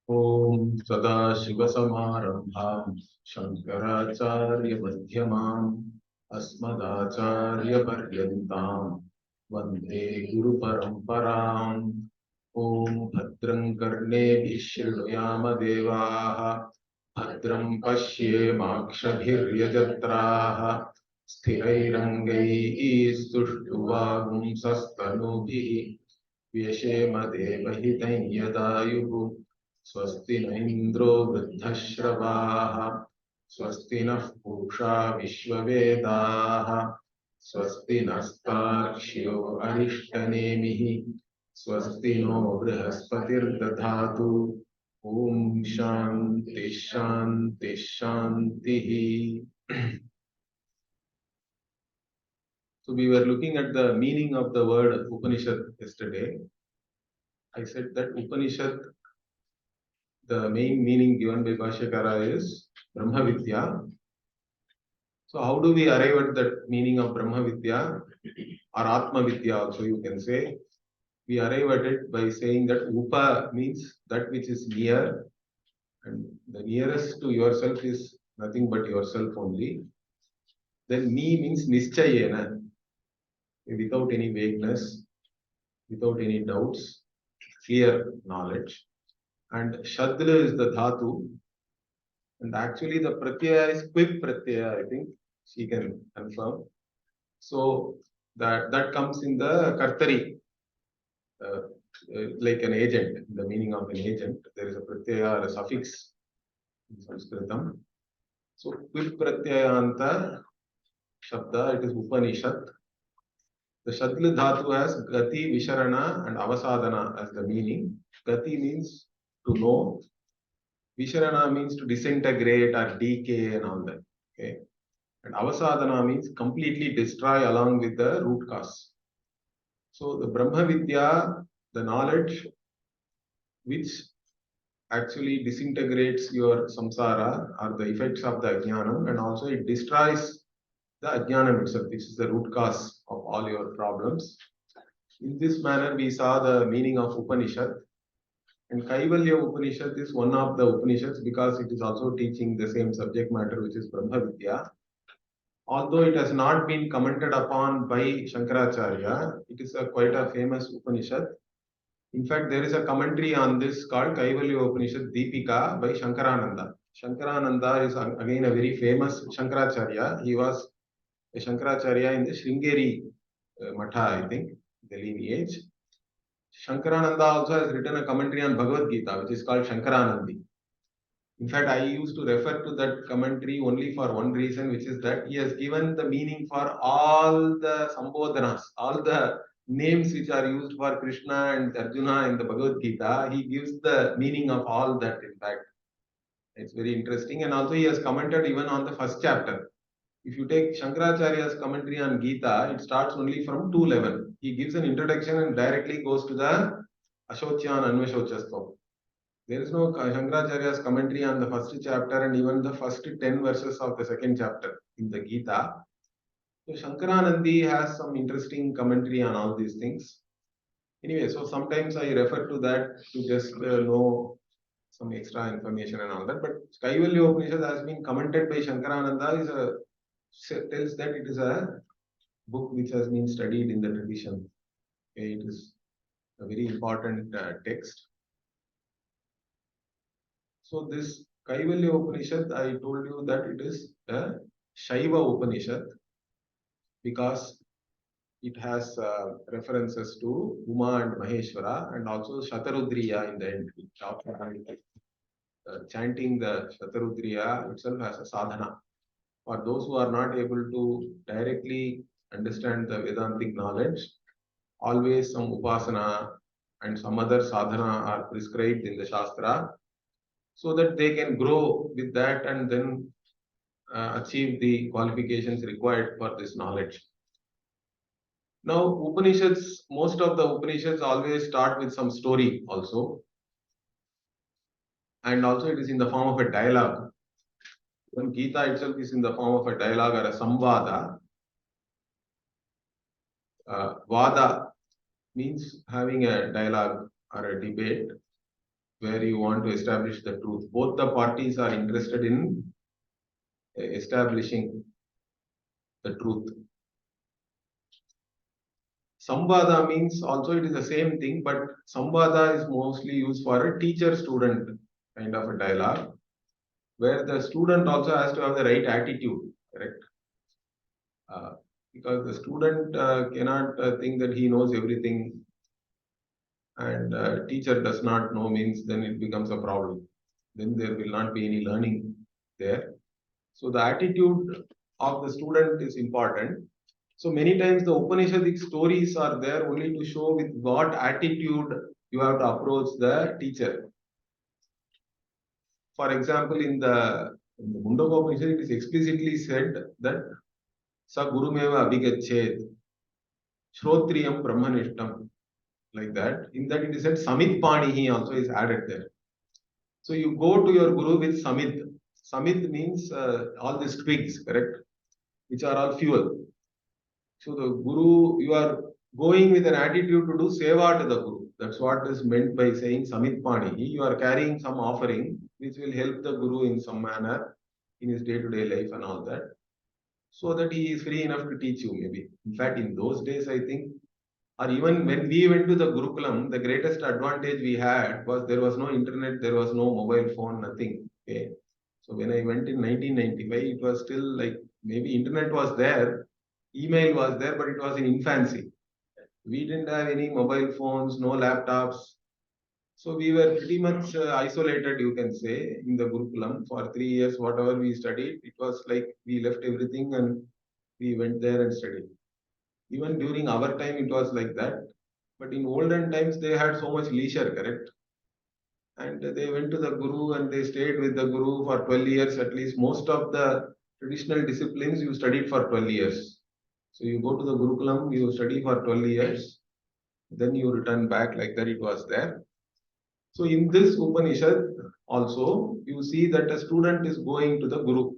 Om Sadashivasamārambhām Shankaracārya Madhyamām Asmadacārya Paryantāṃ Vande Guru Paramparām. Om Bhadram Karneभिः Shrunuyāma Devāः Bhadram Pashyēmakṣabhiryajatrāः Sthirairangaiः Stushtuvaagumsastanubhih Vyashema Devahitam Yadayuः Swasti na Indro Vruddhashravāः Swasti nः Pūषā Vishvavedāः Swasti nastarshyo Arishtanemiः Swasti no Brihaspatirdadhatu Om Shanti Shanti Shanti. So we were looking at the meaning of the word Upanishad yesterday. I said that Upanishad, the main meaning given by Bhashyakara is Brahma Vidya. So how do we arrive at that meaning of Brahma Vidya or Atma Vidya also you can say? We arrive at it by saying that Upa means that which is near, and the nearest to yourself is nothing but yourself only. Then Ni means Nischayena, without any vagueness, without any doubts, clear knowledge. And Shadra is the Dhatu, and actually the Pratyaya is Quip Pratyaya, I think she can confirm. So that comes in the Kartari, like an agent, the meaning of an agent. There is a Pratyaya or a suffix in Sanskritam. So Quip Pratyayanta Shabda, it is Upanishad. The Shadla Dhatu has Gati, Visharana and Avasadana as the meaning. Gati means to know. Visharana means to disintegrate or decay and all that. Okay. And Avasadana means completely destroy along with the root cause. So the Brahma Vidya, the knowledge which actually disintegrates your samsara or the effects of the ajnanam, and also it destroys the ajnanam itself, which is the root cause of all your problems. In this manner, we saw the meaning of Upanishad. And Kaivalya Upanishad is one of the Upanishads because it is also teaching the same subject matter, which is Brahma Vidya. Although it has not been commented upon by Shankaracharya, it is quite a famous Upanishad. In fact, there is a commentary on this called Kaivalya Upanishad Deepika by Shankarananda. Shankarananda is again a very famous Shankaracharya. He was a Shankaracharya in the Sringeri Matha, I think, the lineage. Shankarananda also has written a commentary on Bhagavad Gita, which is called Shankaranandi. In fact, I used to refer to that commentary only for one reason, which is that he has given the meaning for all the Sambodhanas, all the names which are used for Krishna and Arjuna in the Bhagavad Gita. He gives the meaning of all that, in fact. It's very interesting. And also he has commented even on the first chapter. If you take Shankaracharya's commentary on Gita, it starts only from 211. He gives an introduction and directly goes to the Ashocya and Anvashochastva. There is no Shankaracharya's commentary on the first chapter and even the first 10 verses of the second chapter in the Gita. So Shankaranandi has some interesting commentary on all these things. Anyway, so sometimes I refer to that to just know some extra information and all that. But Kaivalya Upanishad has been commented by Shankarananda, tells that it is a book which has been studied in the tradition. Okay, it is a very important text. So this Kaivalya Upanishad, I told you that it is a Shaiva Upanishad because it has references to Uma and Maheshwara and also Shatarudriya in the end. Chanting the Shatarudriya itself as a sadhana. For those who are not able to directly understand the Vedantic knowledge, always some upasana and some other sadhana are prescribed in the Shastra so that they can grow with that and then achieve the qualifications required for this knowledge. Now, Upanishads, most of the Upanishads always start with some story also. And also it is in the form of a dialogue. When Gita itself is in the form of a dialogue or a samvada. Vada means having a dialogue or a debate where you want to establish the truth. Both the parties are interested in establishing the truth. Samvada means also it is the same thing, but Samvada is mostly used for a teacher-student kind of a dialogue, where the student also has to have the right attitude, correct? Because the student cannot think that he knows everything, and teacher does not know, means then it becomes a problem. Then there will not be any learning there. So the attitude of the student is important. So many times the Upanishadic stories are there only to show with what attitude you have to approach the teacher. For example, in the Mundaka Upanishad, it is explicitly said that Sa Gurumeva Abhigachet Shrotriyam Brahmanishtam, like that. In that it is said Samit Panihi also is added there. So you go to your Guru with Samit. Samit means all these twigs, correct? Which are all fuel. So the Guru, you are going with an attitude to do seva to the Guru. That's what is meant by saying Samit Panihi. You are carrying some offering which will help the Guru in some manner in his day-to-day life and all that, so that he is free enough to teach you maybe. In fact, in those days, I think, or even when we went to the Gurukulam, the greatest advantage we had was there was no internet, there was no mobile phone, nothing. Okay. So when I went in 1995, it was still like maybe internet was there, email was there, but it was in infancy. We didn't have any mobile phones, no laptops. So we were pretty much isolated, you can say, in the Gurukulam for 3 years. Whatever we studied, it was like we left everything and we went there and studied. Even during our time, it was like that. But in olden times, they had so much leisure, correct? And they went to the Guru and they stayed with the Guru for 12 years at least. Most of the traditional disciplines you studied for 12 years. So you go to the Gurukulam, you study for 12 years, then you return back, like that it was there. So in this Upanishad also, you see that a student is going to the Guru.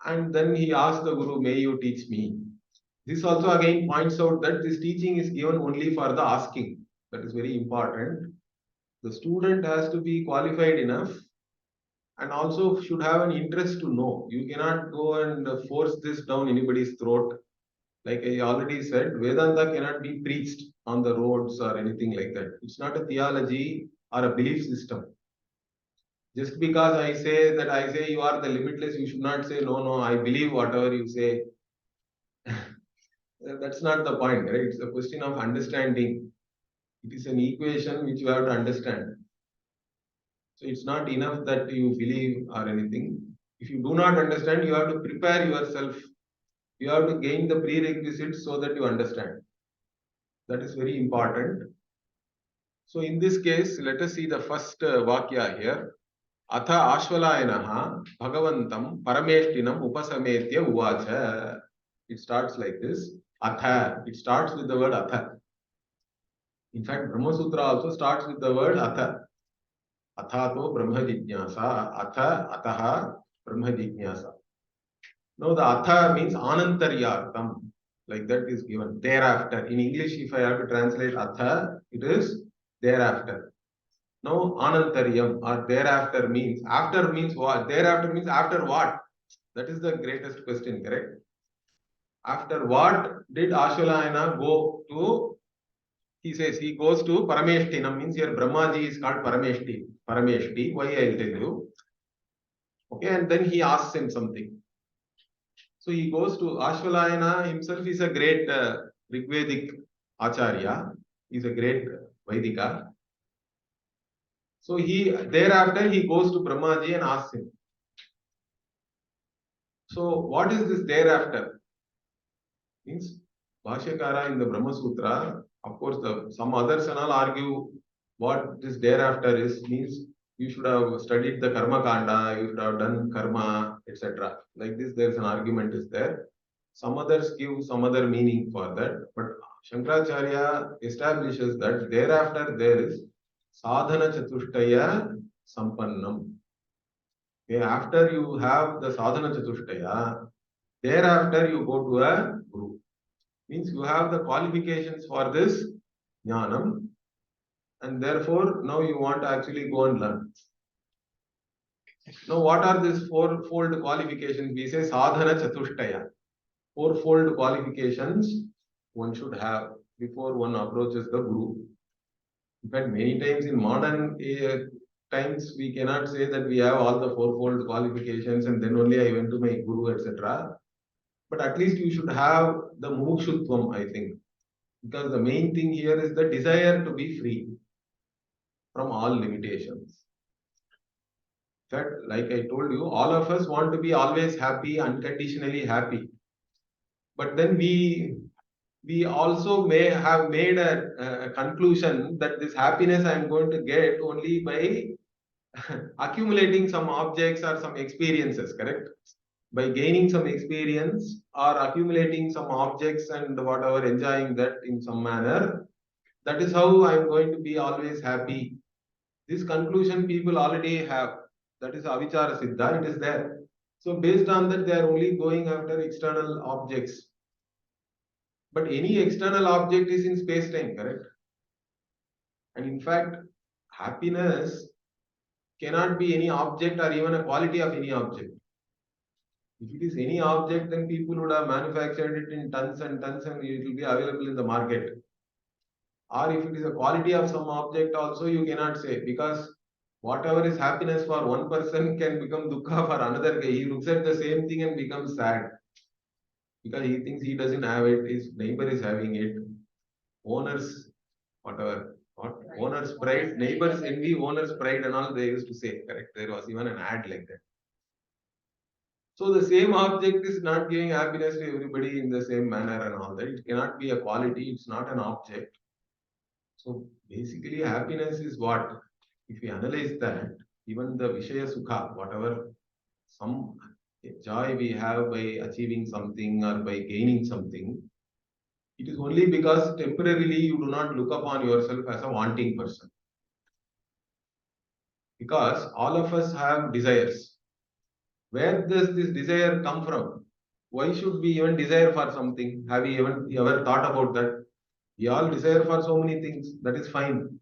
And then he asks the Guru, may you teach me? This also again points out that this teaching is given only for the asking. That is very important. The student has to be qualified enough and also should have an interest to know. You cannot go and force this down anybody's throat. Like I already said, Vedanta cannot be preached on the roads or anything like that. It's not a theology or a belief system. Just because I say you are the limitless, you should not say, no, no, I believe whatever you say. That's not the point, right? It's a question of understanding. It is an equation which you have to understand. So it's not enough that you believe or anything. If you do not understand, you have to prepare yourself. You have to gain the prerequisites so that you understand. That is very important. So in this case, let us see the first Vakya here. Atha Ashvalayana Bhagavantam Parameshtinam Upasametya Uvacha. It starts like this. Atha. It starts with the word Atha. In fact, Brahma Sutra also starts with the word Atha. Athato Brahma Jignasa. Atha Ataha Brahma Jignasa. Now the Atha means Anantaryartam. Like that is given. Thereafter. In English, if I have to translate Atha, it is thereafter. Now Anantaryam or thereafter means, after means what? Thereafter means after what? That is the greatest question, correct? After what did Ashvalayana go to? He says he goes to Parameshti. Means here Brahmaji is called Parameshti. Parameshti. Why I'll tell you. Okay, and then he asks him something. So he goes to Ashvalayana himself is a great Rigvedic Acharya. He's a great Vaidika. So thereafter he goes to Brahmaji and asks him. So what is this thereafter? Means Bhashyakara in the Brahma Sutra, of course, some others and all argue what this thereafter is, means you should have studied the Karma Kanda, you should have done Karma, etc. Like this, there is an argument is there. Some others give some other meaning for that, but Shankaracharya establishes that thereafter there is Sadhana Chatushtaya Sampannam. Okay, after you have the Sadhana Chatushtaya, thereafter you go to a Guru. Means you have the qualifications for this Jnanam, and therefore now you want to actually go and learn. Now, what are these fourfold qualifications? We say sadhana chatushtaya. Fourfold qualifications one should have before one approaches the guru. In fact, many times in modern times, we cannot say that we have all the fourfold qualifications and then only I went to my guru, etc. But at least you should have the mukshutvam, I think. Because the main thing here is the desire to be free from all limitations. In fact, like I told you, all of us want to be always happy, unconditionally happy. But then we also may have made a conclusion that this happiness I am going to get only by accumulating some objects or some experiences, correct? By gaining some experience or accumulating some objects and whatever, enjoying that in some manner, that is how I am going to be always happy. This conclusion people already have. That is avichara siddha, it is there. So based on that, they are only going after external objects. But any external object is in space-time, correct? And in fact, happiness cannot be any object or even a quality of any object. If it is any object, then people would have manufactured it in tons and tons and it will be available in the market. Or if it is a quality of some object also, you cannot say, because whatever is happiness for one person can become dukkha for another guy. He looks at the same thing and becomes sad because he thinks he doesn't have it, his neighbor is having it. Owners, whatever, what owner's pride, neighbors envy, owner's pride, and all they used to say, correct? There was even an ad like that. So the same object is not giving happiness to everybody in the same manner and all that. It cannot be a quality, it's not an object. So basically, happiness is what? If we analyze that, even the Vishaya Sukha, whatever some joy we have by achieving something or by gaining something, it is only because temporarily you do not look upon yourself as a wanting person. Because all of us have desires. Where does this desire come from? Why should we even desire for something? Have we even ever thought about that? We all desire for so many things. That is fine.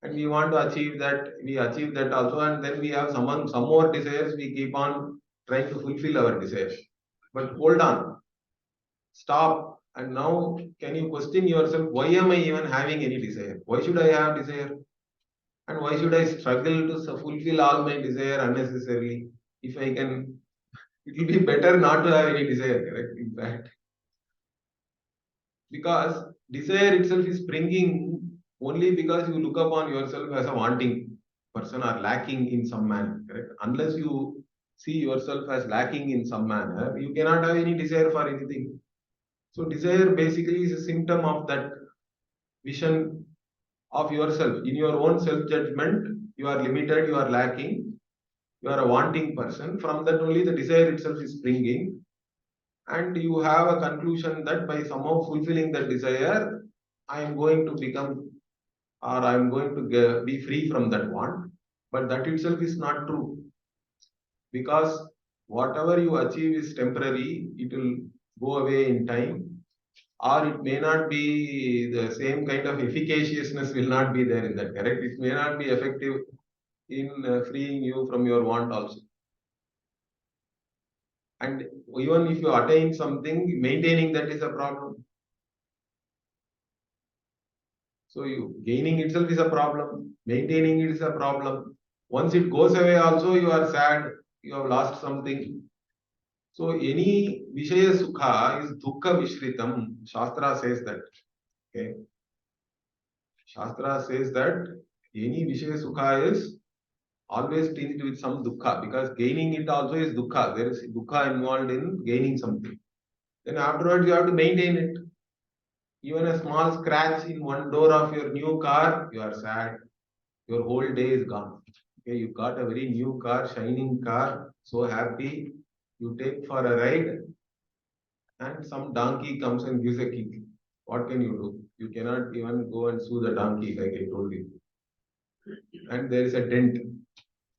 And we want to achieve that. We achieve that also. And then we have some more desires. We keep on trying to fulfill our desires. But hold on. Stop. And now can you question yourself, why am I even having any desire? Why should I have desire? And why should I struggle to fulfill all my desire unnecessarily? If I can, it will be better not to have any desire, correct? In fact, because desire itself is springing only because you look upon yourself as a wanting person or lacking in some manner, correct? Unless you see yourself as lacking in some manner, you cannot have any desire for anything. So, desire basically is a symptom of that vision of yourself. In your own self judgment, you are limited, you are lacking, you are a wanting person. From that, only the desire itself is springing. And you have a conclusion that by somehow fulfilling that desire, I am going to become or I am going to be free from that want. But that itself is not true because whatever you achieve is temporary, it will go away in time, or it may not be the same kind of efficaciousness will not be there in that, correct? It may not be effective in freeing you from your want also. And even if you attain something, maintaining that is a problem. So you gaining itself is a problem, maintaining it is a problem. Once it goes away also, you are sad, you have lost something. So any Vishaya Sukha is Dukkha Vishritam. Shastra says that. Okay. Shastra says that any Vishaya Sukha is always tinged with some dukkha because gaining it also is dukkha. There is dukkha involved in gaining something. Then afterwards you have to maintain it. Even a small scratch in one door of your new car, you are sad. Your whole day is gone. Okay, you got a very new car, shining car, so happy. You take for a ride, and some donkey comes and gives a kick. What can you do? You cannot even go and sue the donkey, like I told you. And there is a dent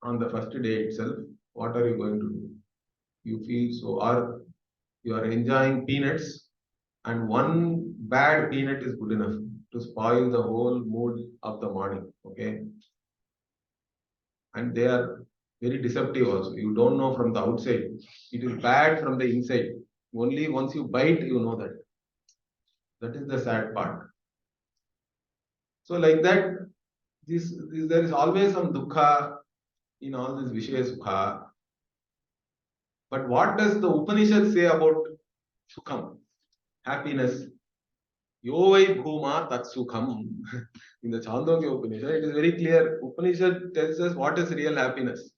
on the first day itself. What are you going to do? You feel so, or you are enjoying peanuts, and one bad peanut is good enough to spoil the whole mood of the morning. Okay. And they are very deceptive also. You don't know from the outside. It is bad from the inside. Only once you bite, you know that. That is the sad part. So like that, this there is always some dukkha in all this Vishaya Sukha. But what does the Upanishad say about Sukham? Happiness. Yovai bhuma tat sukham. In the Chandogya Upanishad, it is very clear. Upanishad tells us what is real happiness.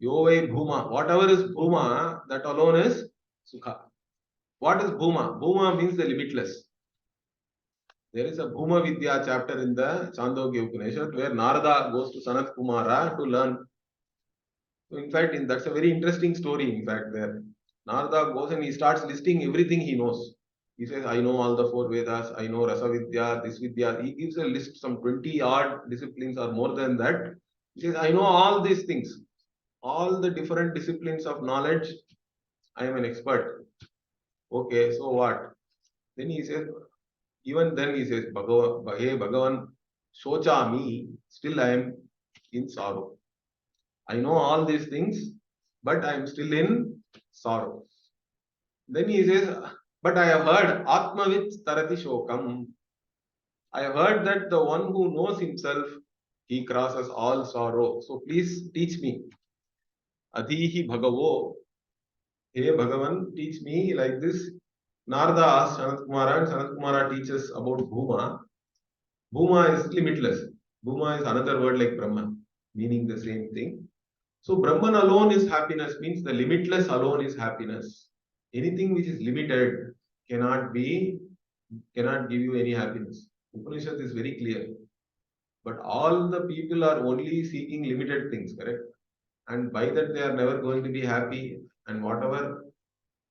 Yovai bhuma. Whatever is bhuma, that alone is sukha. What is bhuma? Bhuma means the limitless. There is a Bhuma Vidya chapter in the Chandogya Upanishad where Narada goes to Sanat Kumara to learn. So in fact, that's a very interesting story. In fact, there Narada goes and he starts listing everything he knows. He says, I know all the four Vedas, I know Rasa Vidya, this Vidya. He gives a list, some 20 odd disciplines or more than that. He says, I know all these things, all the different disciplines of knowledge. I am an expert. Okay, so what? Then he says, even then he says, Hey Bhagavan, Shochami, still I am in sorrow. I know all these things, but I am still in sorrow. Then he says, but I have heard Atmavit Tarati Shokam. I have heard that the one who knows himself, he crosses all sorrow. So please teach me. Adhihi Bhagavo. Hey Bhagavan, teach me like this. Narada asks Sanat Kumara, and Sanat Kumara teaches about Bhuma. Bhuma is limitless. Bhuma is another word like Brahman, meaning the same thing. So Brahman alone is happiness, means the limitless alone is happiness. Anything which is limited cannot give you any happiness. Upanishad is very clear. But all the people are only seeking limited things, correct? And by that they are never going to be happy. And whatever,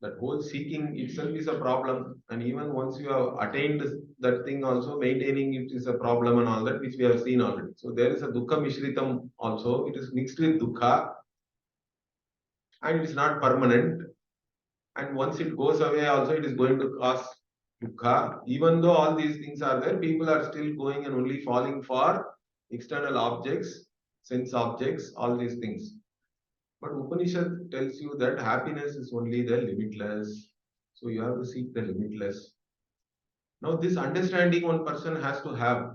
that whole seeking itself is a problem. And even once you have attained that thing also, maintaining it is a problem and all that, which we have seen already. So there is a dukkha mishritam also. It is mixed with dukkha. And it is not permanent. And once it goes away also, it is going to cause dukkha. Even though all these things are there, people are still going and only falling for external objects, sense objects, all these things. But Upanishad tells you that happiness is only the limitless. So you have to seek the limitless. Now this understanding one person has to have.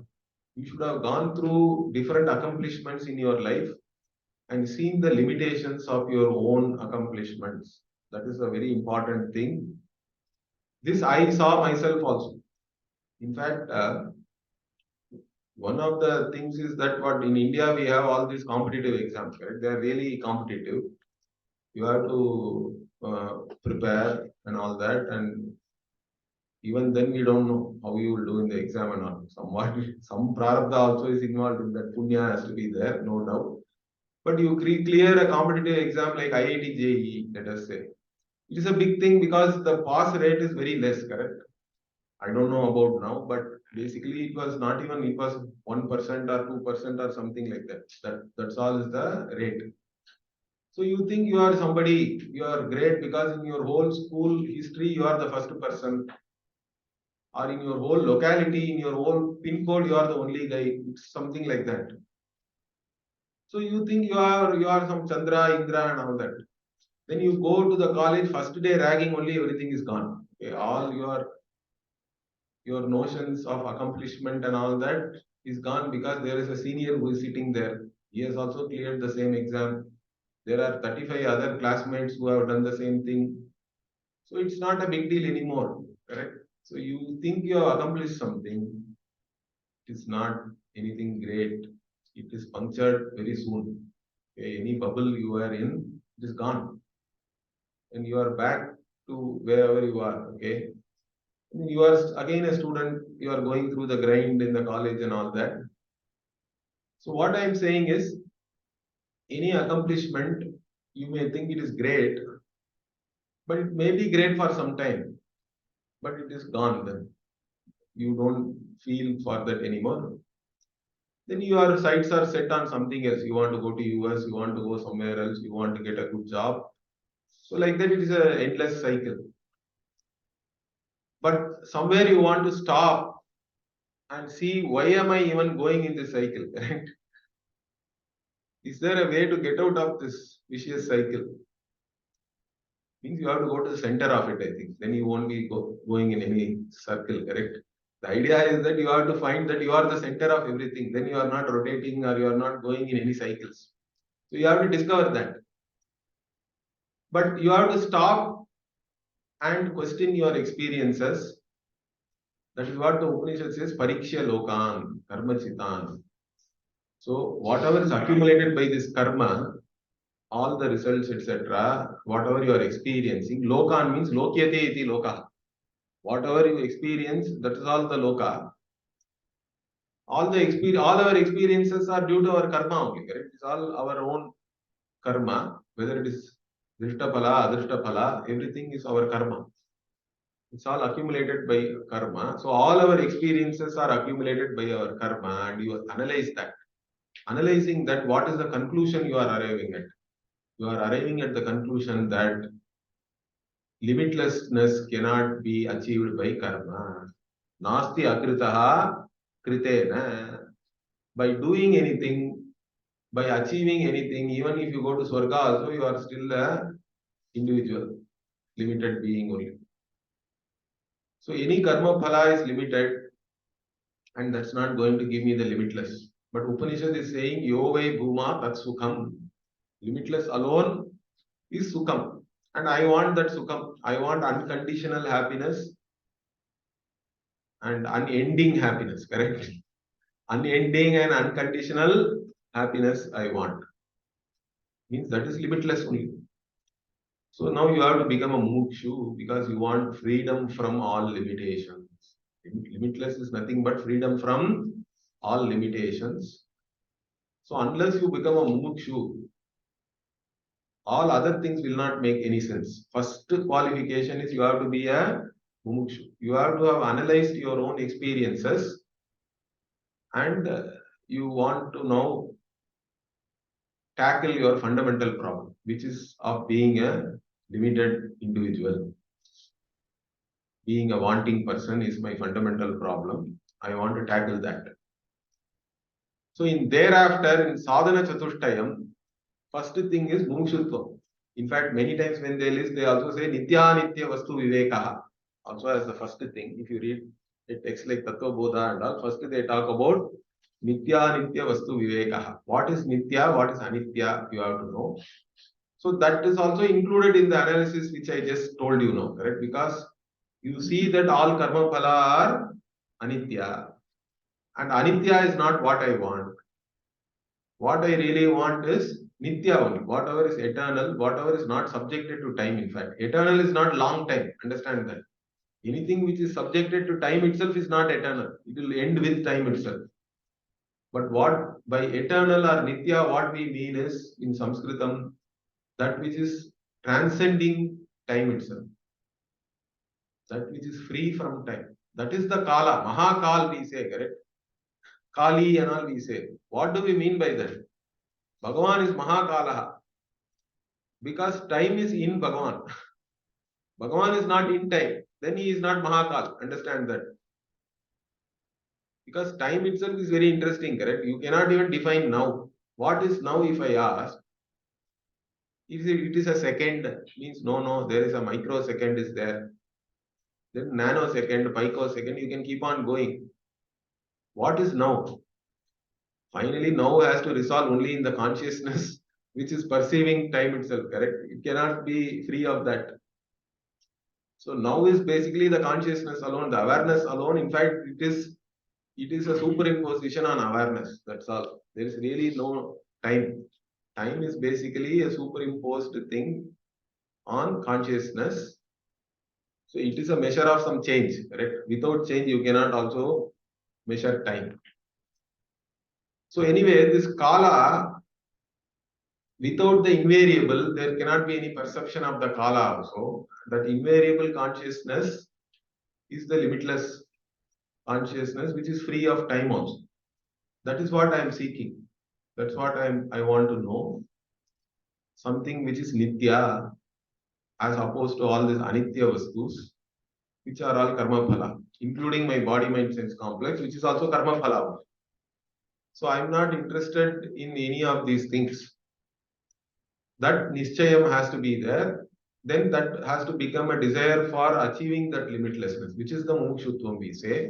You should have gone through different accomplishments in your life and seen the limitations of your own accomplishments. That is a very important thing. This I saw myself also. In fact, one of the things is that what in India we have all these competitive exams, right? They are really competitive. You have to prepare and all that, and even then we don't know how you will do in the exam and all. Somewhat, some prarabdha also is involved in that. Punya has to be there, no doubt. But you clear a competitive exam like IIT JEE, let us say. It is a big thing because the pass rate is very less, correct? I don't know about now, but basically it was not even, it was 1% or 2% or something like that. That's all is the rate. So you think you are somebody, you are great because in your whole school history you are the first person, or in your whole locality, in your whole pin code, you are the only guy. It's something like that. So you think you are some Chandra, Indra, and all that. Then you go to the college, first day ragging, only everything is gone. Okay, all your notions of accomplishment and all that is gone because there is a senior who is sitting there. He has also cleared the same exam. There are 35 other classmates who have done the same thing. So it's not a big deal anymore, correct? So you think you have accomplished something. It is not anything great. It is punctured very soon. Okay, any bubble you are in, it is gone. And you are back to wherever you are. Okay. You are again a student, you are going through the grind in the college and all that. So what I am saying is, any accomplishment, you may think it is great, but it may be great for some time, but it is gone then. You don't feel for that anymore. Then your sights are set on something else. You want to go to US, you want to go somewhere else, you want to get a good job. So like that, it is an endless cycle. But somewhere you want to stop and see why am I even going in this cycle, correct? Is there a way to get out of this vicious cycle? Means you have to go to the center of it, I think. Then you won't be going in any circle, correct? The idea is that you have to find that you are the center of everything. Then you are not rotating or you are not going in any cycles. So you have to discover that. But you have to stop and question your experiences. That is what the Upanishad says, Pariksha Lokan, Karma Chitan. So whatever is accumulated by this karma, all the results, etc., whatever you are experiencing, Lokan means Lokyate iti Loka. Whatever you experience, that is all the Loka. All our experiences are due to our karma only, correct? It's all our own karma, whether it is Drishta Phala, Adrishta Phala, everything is our karma. It's all accumulated by karma. So all our experiences are accumulated by our karma, and you analyze that. Analyzing that, what is the conclusion you are arriving at? You are arriving at the conclusion that limitlessness cannot be achieved by karma. Nasti akritaha kritena. By doing anything, by achieving anything, even if you go to Swarga also, you are still a individual, limited being only. So any karma phala is limited, and that's not going to give me the limitless. But Upanishad is saying, Yo vai bhuma tat sukham. Limitless alone is sukham. And I want that sukham. I want unconditional happiness and unending happiness, correct? Unending and unconditional happiness I want. Means that is limitless only. So now you have to become a mukshu because you want freedom from all limitations. Limitless is nothing but freedom from all limitations. So unless you become a mukshu, all other things will not make any sense. First qualification is you have to be a mumukshu. You have to have analyzed your own experiences and you want to now tackle your fundamental problem, which is of being a limited individual. Being a wanting person is my fundamental problem. I want to tackle that. So in thereafter, in sadhana chatushtayam, first thing is mumukshutva. In fact, many times when they list, they also say nitya nitya vastu vivekaha. Also as the first thing, if you read a text like Tattva Bodha and all, first they talk about nitya nitya vastu vivekaha. What is nitya, what is anitya, you have to know. So that is also included in the analysis which I just told you now, correct? Because you see that all karma phala are anitya. And anitya is not what I want. What I really want is nitya only. Whatever is eternal, whatever is not subjected to time, in fact. Eternal is not long time. Understand that. Anything which is subjected to time itself is not eternal. It will end with time itself. But what by eternal or nitya, what we mean is in Sanskritam, that which is transcending time itself. That which is free from time. That is the Kala. Mahakal we say, correct? Kali and all we say. What do we mean by that? Bhagavan is Mahakalaha. Because time is in Bhagavan. Bhagavan is not in time. Then he is not Mahakal. Understand that. Because time itself is very interesting, correct? You cannot even define now. What is now if I ask? If it is a second, means no, there is a microsecond is there. Then nanosecond, picosecond, you can keep on going. What is now? Finally, now has to resolve only in the consciousness which is perceiving time itself, correct? It cannot be free of that. So now is basically the consciousness alone, the awareness alone. In fact, it is a superimposition on awareness. That's all. There is really no time. Time is basically a superimposed thing on consciousness. So it is a measure of some change, correct? Without change, you cannot also measure time. So anyway, this kala, without the invariable, there cannot be any perception of the kala also. That invariable consciousness is the limitless consciousness which is free of time also. That is what I am seeking. That's what I want to know. Something which is nitya as opposed to all these anitya vastus, which are all karma phala. including my body, mind, sense complex, which is also karma phala. So I'm not interested in any of these things. That nischayam has to be there. Then that has to become a desire for achieving that limitlessness, which is the mumukshutvam we say.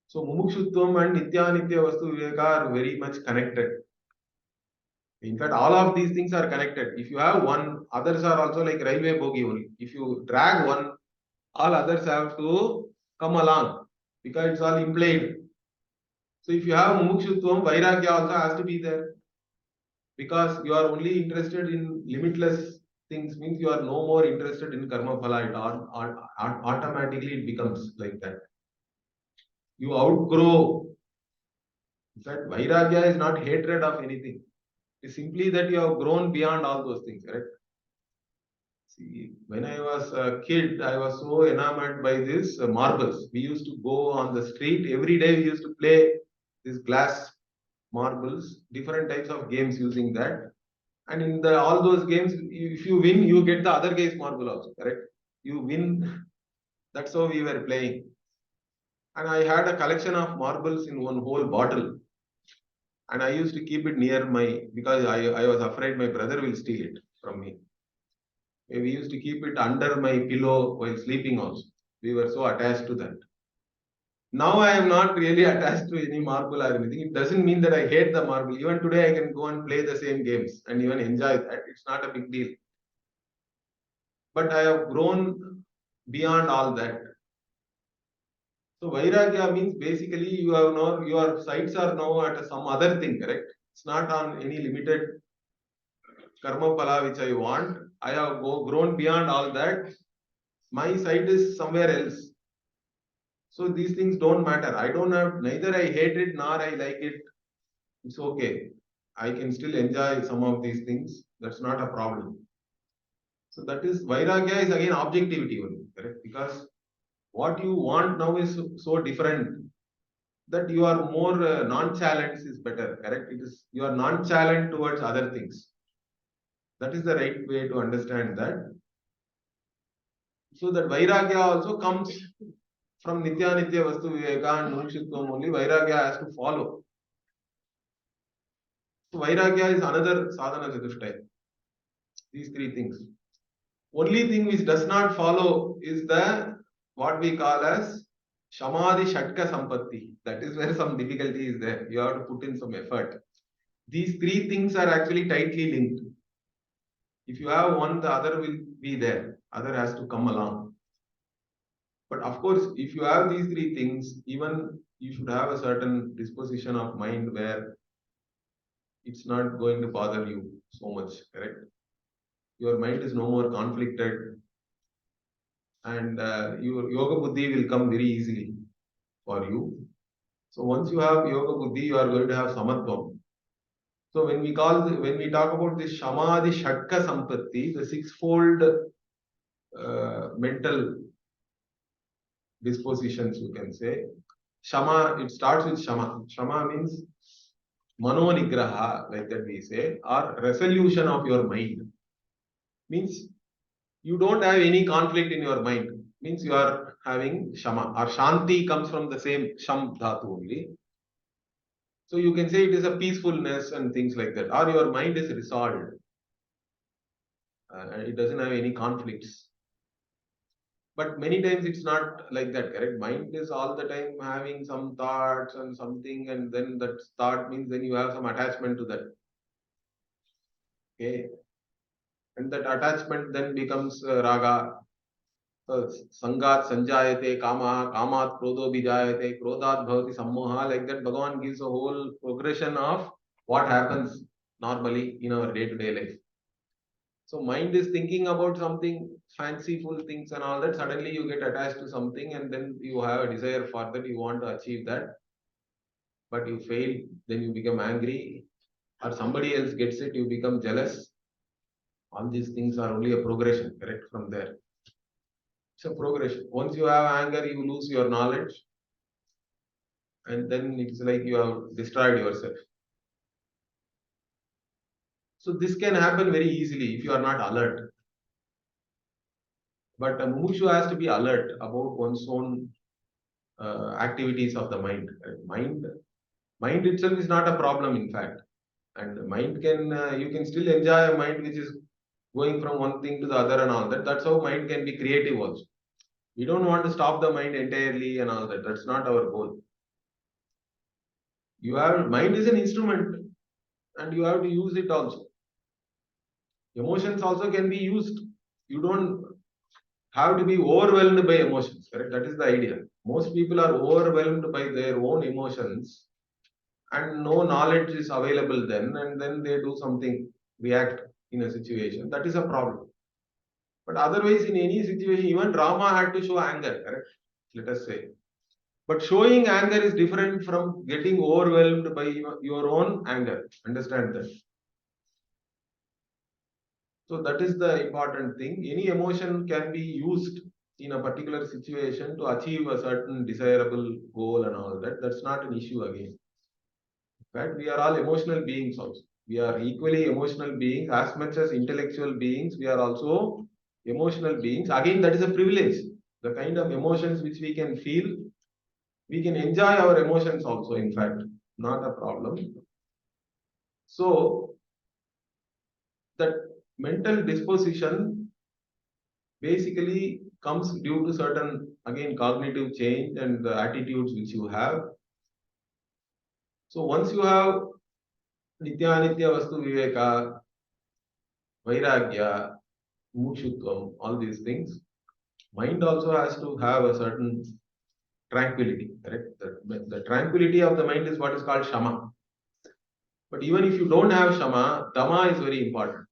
So mumukshutvam and nitya vastu viveka are very much connected. In fact, all of these things are connected. If you have one, others are also like railway bogie only. If you drag one, all others have to come along because it's all implied. So if you have mumukshutvam, vairagya also has to be there. Because you are only interested in limitless things means you are no more interested in karma phala. Automatically it becomes like that. You outgrow. In fact, vairagya is not hatred of anything. It's simply that you have grown beyond all those things, correct? See, when I was a kid, I was so enamored by this marbles. We used to go on the street every day. We used to play these glass marbles, different types of games using that. And in all those games, if you win, you get the other guy's marble also, correct? You win. That's how we were playing. And I had a collection of marbles in one whole bottle. And I used to keep it near because I was afraid my brother will steal it from me. We used to keep it under my pillow while sleeping also. We were so attached to that. Now I am not really attached to any marble or anything. It doesn't mean that I hate the marble. Even today I can go and play the same games and even enjoy that. It's not a big deal. But I have grown beyond all that. So Vairagya means basically you have now your sights are now at some other thing, correct? It's not on any limited karma phala which I want. I have grown beyond all that. My sight is somewhere else. So these things don't matter. I don't have neither I hate it nor I like it. It's okay. I can still enjoy some of these things. That's not a problem. So that is Vairagya is again objectivity only, correct? Because what you want now is so different that you are more non-challenged is better, correct? It is you are non-challenged towards other things. That is the right way to understand that. So that Vairagya also comes from Nitya Vastu Viveka and Mukshitvam only. Vairagya has to follow. So Vairagya is another sadhana chatushtaya. These three things. Only thing which does not follow is the what we call as Shamadhi Shatka Sampatti. That is where some difficulty is there. You have to put in some effort. These three things are actually tightly linked. If you have one, the other will be there. Other has to come along. But of course, if you have these three things, even you should have a certain disposition of mind where it's not going to bother you so much, correct? Your mind is no more conflicted and your yoga buddhi will come very easily for you. So once you have yoga buddhi, you are going to have samatvam. So when we talk about this Shamadhi Shatka Sampatti, the sixfold mental dispositions, you can say. Shama, it starts with Shama. Shama means Mano Nigraha, like that we say, or resolution of your mind. Means you don't have any conflict in your mind. Means you are having Shama. Or Shanti comes from the same Sham Dhatu only. So you can say it is a peacefulness and things like that. Or your mind is resolved. It doesn't have any conflicts. But many times it's not like that, correct? Mind is all the time having some thoughts and something, and then that thought means then you have some attachment to that. Okay. And that attachment then becomes raga. Sangat sanjayate kama, kamat krodho bijayate, krodhat bhavati sammoha. Like that, Bhagavan gives a whole progression of what happens normally in our day-to-day life. So mind is thinking about something fanciful things and all that. Suddenly you get attached to something and then you have a desire for that. You want to achieve that, but you fail. Then you become angry, or somebody else gets it. You become jealous. All these things are only a progression, correct? From there, it's a progression. Once you have anger, you lose your knowledge, and then it's like you have destroyed yourself. So this can happen very easily if you are not alert. But a mumushu has to be alert about one's own activities of the mind. Mind itself is not a problem, in fact. And mind can, you can still enjoy a mind which is going from one thing to the other and all that. That's how mind can be creative also. We don't want to stop the mind entirely and all that. That's not our goal. You have, mind is an instrument and you have to use it also. Emotions also can be used. You don't have to be overwhelmed by emotions, correct? That is the idea. Most people are overwhelmed by their own emotions and no knowledge is available then, and then they do something, react in a situation. That is a problem. But otherwise, in any situation, even Rama had to show anger, correct? Let us say. But showing anger is different from getting overwhelmed by your own anger. Understand that? So that is the important thing. Any emotion can be used in a particular situation to achieve a certain desirable goal and all that. That's not an issue again. In fact, we are all emotional beings also. We are equally emotional beings as much as intellectual beings. We are also emotional beings. Again, that is a privilege. The kind of emotions which we can feel, we can enjoy our emotions also, in fact, not a problem. So, that mental disposition basically comes due to certain, again, cognitive change and the attitudes which you have. So, once you have Nitya Nitya Vastu Viveka, Vairagya, Mukshutvam, all these things, mind also has to have a certain tranquility, correct? The tranquility of the mind is what is called Shama. But even if you don't have Shama, Dama is very important.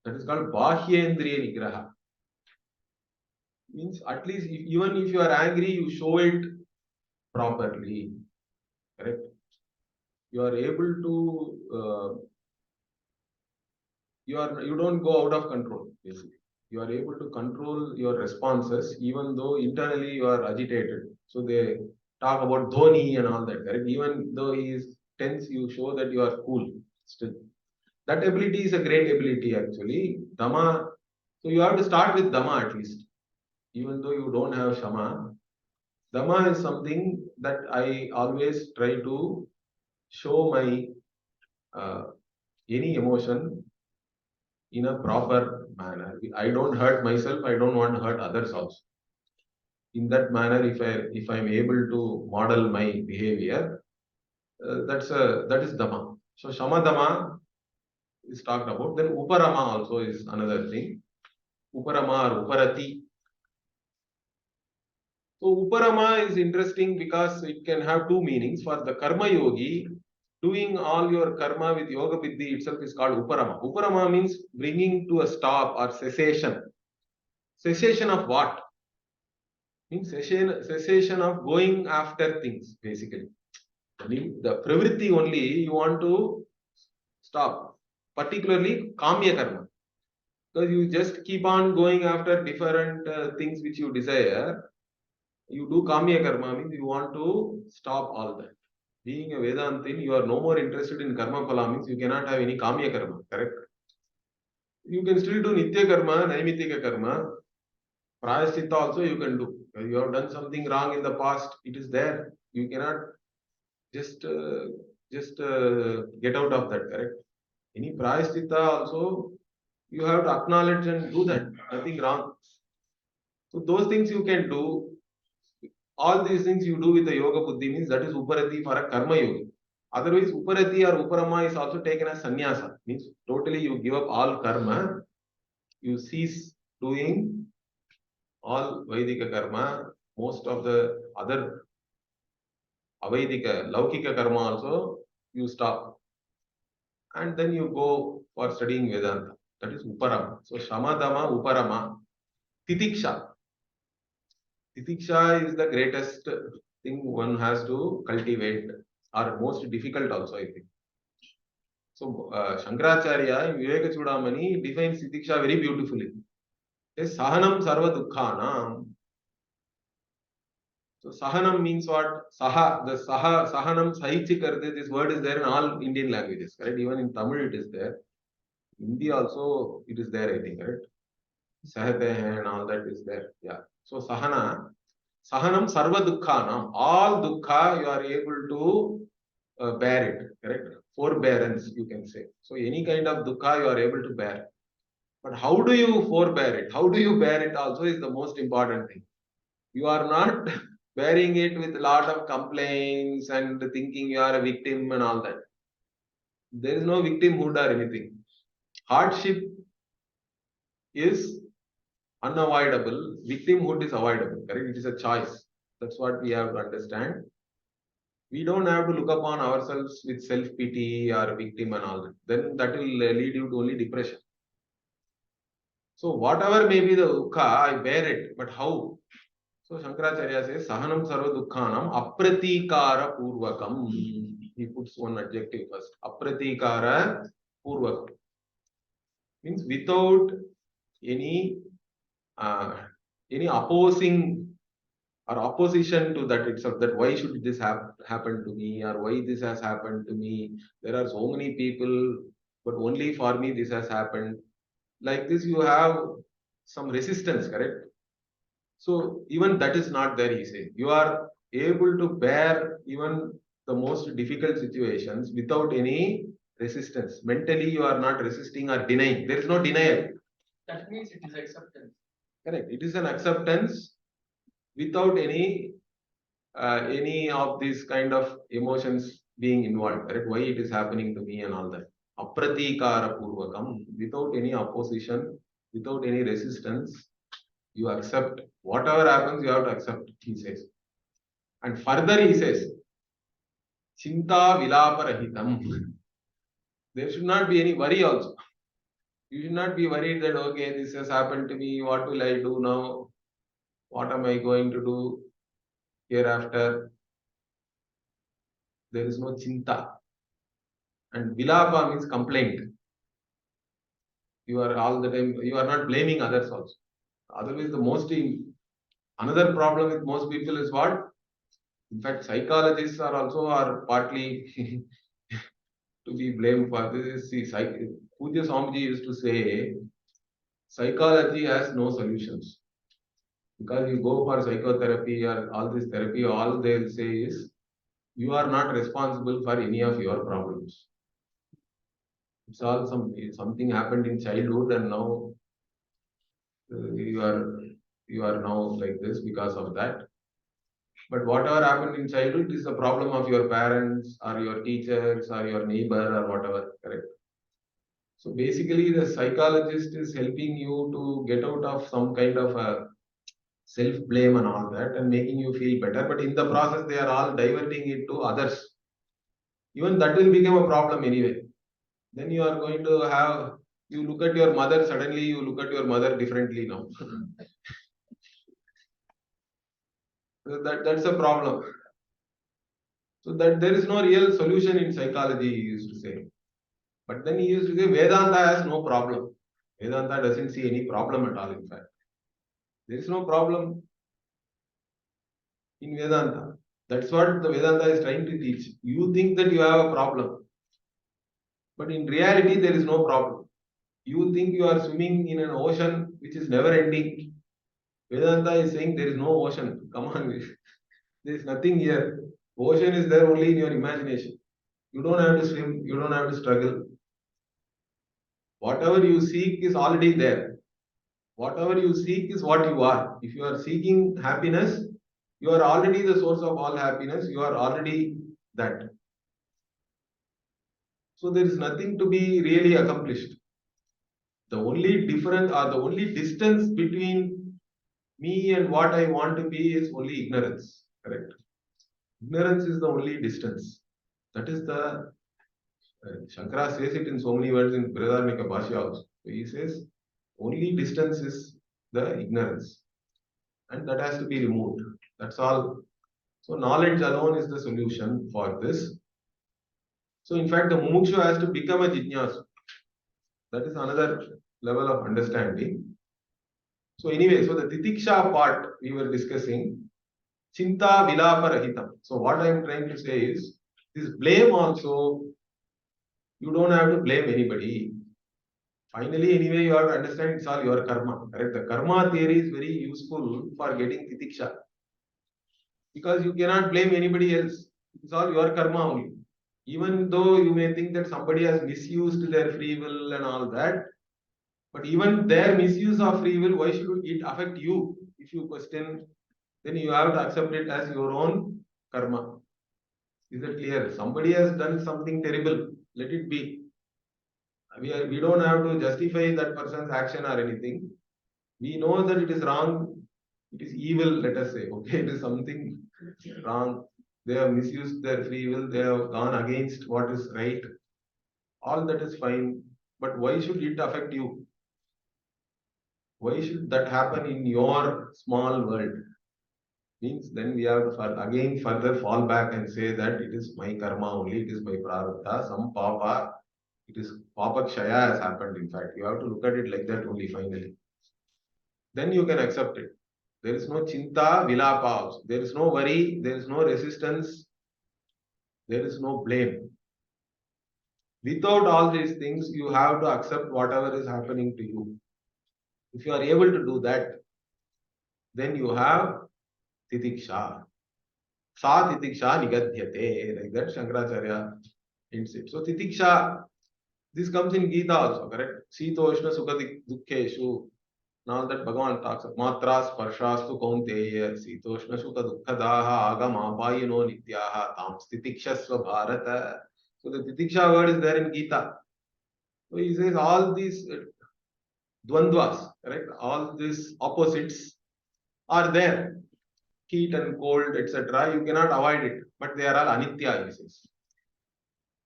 That is called Bahyendriya Nigraha. Means at least even if you are angry, you show it properly, correct? You are able to, you don't go out of control, basically. You are able to control your responses even though internally you are agitated. So they talk about Dhoni and all that, correct? Even though he is tense, you show that you are cool still. That ability is a great ability actually. Dhamma, so you have to start with Dhamma at least. Even though you don't have Shama, Dhamma is something that I always try to show my any emotion in a proper manner. I don't hurt myself. I don't want to hurt others also. In that manner, if I'm able to model my behavior, that is Dhamma. So Shama Dhamma is talked about. Then Uparama also is another thing. Uparama or Uparati. So Uparama is interesting because it can have two meanings. For the Karma Yogi, doing all your karma with Yoga Vidya itself is called Uparama. Uparama means bringing to a stop or cessation. Cessation of what? Means cessation of going after things, basically. I mean, the pravritti only you want to stop, particularly Kamya Karma. Because you just keep on going after different things which you desire. You do Kamya Karma means you want to stop all that. Being a Vedantin, you are no more interested in Karma Phala means you cannot have any Kamya Karma, correct? You can still do Nitya Karma, Naimitika Karma. Prayaschitta also you can do. You have done something wrong in the past, it is there. You cannot just get out of that, correct? Any Prayaschitta also you have to acknowledge and do that. Nothing wrong. So those things you can do. All these things you do with the Yoga Buddhi means that is Uparati for a Karma Yogi. Otherwise, Uparati or Uparama is also taken as sannyasa. Means totally you give up all karma, you cease doing all Vaidika karma, most of the other Avaidika, Laukika karma also you stop. And then you go for studying Vedanta. That is Uparama. So Shamadama, Uparama, Titiksha. Titiksha is the greatest thing one has to cultivate, or most difficult also, I think. So Shankaracharya in Viveka Chudamani defines Titiksha very beautifully. Says Sahanam Sarva Dukkhanam. So Sahanam means what? Sahanam Sahichi Karte, this word is there in all Indian languages, correct? Even in Tamil it is there. Hindi also it is there, I think, correct? Sahate hai and all that is there. Yeah. So Sahana. Sahanam sarva dukkhanam. All dukkha you are able to bear it. Correct? Forbearance, you can say. So any kind of dukkha you are able to bear. But how do you forbear it? How do you bear it also is the most important thing. You are not bearing it with a lot of complaints and thinking you are a victim and all that. There is no victimhood or anything. Hardship is unavoidable. Victimhood is avoidable. Correct? It is a choice. That's what we have to understand. We don't have to look upon ourselves with self-pity or victim and all that. Then that will lead you to only depression. So whatever may be the dukkha, I bear it. But how? So Shankaracharya says, Sahanam sarva dukkhanam apratikara purvakam. He puts one adjective first. Apratikara purvakam. Means without any uh, any opposing or opposition to that itself, that why should this happen to me, or why this has happened to me. There are so many people, but only for me this has happened. Like this, you have some resistance, correct? So even that is not there, he says. You are able to bear even the most difficult situations without any resistance. Mentally, you are not resisting or denying. There is no denial. That means it is acceptance. Correct. It is an acceptance without any of these kind of emotions being involved. Correct. Why it is happening to me and all that. Apratikara purvakam, without any opposition, without any resistance, you accept whatever happens. You have to accept. He says, and further he says, Chinta vilaparahitam. There should not be any worry also. You should not be worried that, okay, this has happened to me. What will I do now? What am I going to do hereafter? There is no chinta. And vilapa means complaint. You are all the time, you are not blaming others also. Otherwise, another problem with most people is what? In fact, psychologists are partly to be blamed for this. See, Pujya Swamiji used to say, psychology has no solutions. Because you go for psychotherapy or all this therapy, all they'll say is, you are not responsible for any of your problems. It's all something happened in childhood, and now you are now like this because of that. But whatever happened in childhood is the problem of your parents or your teachers or your neighbor or whatever. Correct. So basically, the psychologist is helping you to get out of some kind of a self blame and all that, and making you feel better. But in the process, they are all diverting it to others. Even that will become a problem anyway. Then you are going to have, you look at your mother, suddenly you look at your mother differently now. That's a problem. So that there is no real solution in psychology, he used to say. But then he used to say Vedanta has no problem. Vedanta doesn't see any problem at all, in fact. There is no problem in Vedanta. That's what the Vedanta is trying to teach. You think that you have a problem, but in reality, there is no problem. You think you are swimming in an ocean which is never ending. Vedanta is saying there is no ocean. Come on, there is nothing here. Ocean is there only in your imagination. You don't have to swim, you don't have to struggle. Whatever you seek is already there. Whatever you seek is what you are. If you are seeking happiness, you are already the source of all happiness. You are already that. So there is nothing to be really accomplished. The only difference or the only distance between me and what I want to be is only ignorance. Correct. Ignorance is the only distance. That is the Shankara says it in so many words in Brihadaranyaka Bhashya also. So he says only distance is the ignorance, and that has to be removed. That's all. So knowledge alone is the solution for this. So in fact, the mumukshu has to become a jijnasu. That is another level of understanding. So anyway, so the titiksha part we were discussing, chinta vilapa rahitam. So what I am trying to say is, this blame also, you don't have to blame anybody. Finally, anyway, you have to understand it's all your karma. Correct? The karma theory is very useful for getting titiksha. Because you cannot blame anybody else. It's all your karma only. Even though you may think that somebody has misused their free will and all that, but even their misuse of free will, why should it affect you? If you question, then you have to accept it as your own karma. Is it clear? Somebody has done something terrible. Let it be. We don't have to justify that person's action or anything. We know that it is wrong. It is evil, let us say. Okay, it is something wrong. They have misused their free will. They have gone against what is right. All that is fine. But why should it affect you? Why should that happen in your small world? Means then we have to again further fall back and say that it is my karma only, it is my prarabdha, some papa, it is papa kshaya has happened. In fact, you have to look at it like that only finally. Then you can accept it. There is no chinta, vilapa also. There is no worry, there is no resistance, there is no blame. Without all these things, you have to accept whatever is happening to you. If you are able to do that, then you have titiksha. Sa titiksha nigadhyate. Like that, Shankaracharya hints it. So titiksha, this comes in Gita also, correct? Sitoshna sukha dukkheshu. Now that Bhagavan talks of matra sparshastu kaunteya sitoshna sukha dukkhadaha agam apayino nityaha tam titikshasva bharata. So the titiksha word is there in Gita. So he says all these dvandvas, correct? All these opposites are there. Heat and cold, etc. You cannot avoid it, but they are all anitya, he says.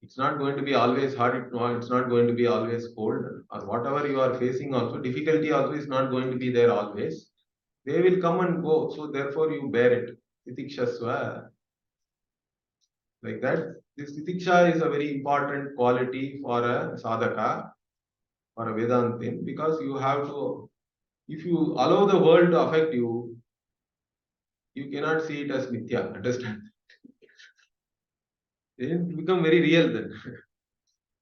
It's not going to be always hot, it's not going to be always cold, or whatever you are facing also, difficulty also is not going to be there always. They will come and go, so therefore you bear it. Titikshasva. Like that. This titiksha is a very important quality for a sadhaka, for a Vedantin, because you have to, if you allow the world to affect you, you cannot see it as mithya, understand? It will become very real then.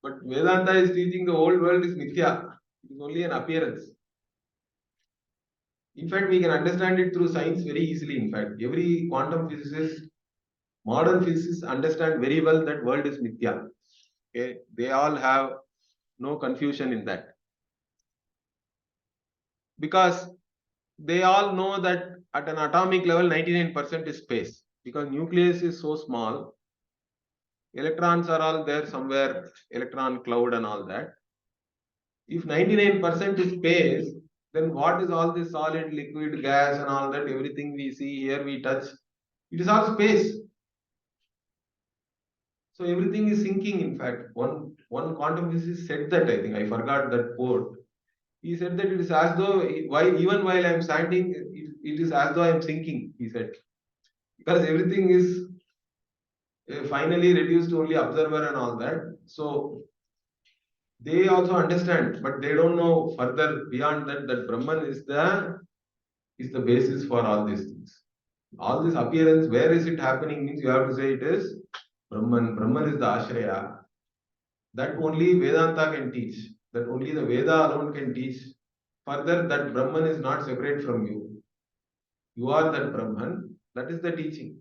But Vedanta is teaching the whole world is mithya. It is only an appearance. In fact, we can understand it through science very easily. In fact, every quantum physicist, modern physicists understand very well that world is mithya. Okay, they all have no confusion in that because they all know that at an atomic level, 99% is space because nucleus is so small. Electrons are all there somewhere, electron cloud and all that. If 99% is space, then what is all this solid, liquid, gas and all that, everything we see here, we touch, it is all space. So everything is sinking, in fact. One quantum physicist said that, I think, I forgot that quote. He said that it is as though, even while I am standing, it is as though I am sinking, he said. Because everything is finally reduced to only observer and all that. So they also understand, but they don't know further beyond that that Brahman is the basis for all these things. All this appearance, where is it happening means you have to say it is Brahman. Brahman is the Ashraya. That only Vedanta can teach. That only the Veda alone can teach. Further, that Brahman is not separate from you. You are that Brahman. That is the teaching.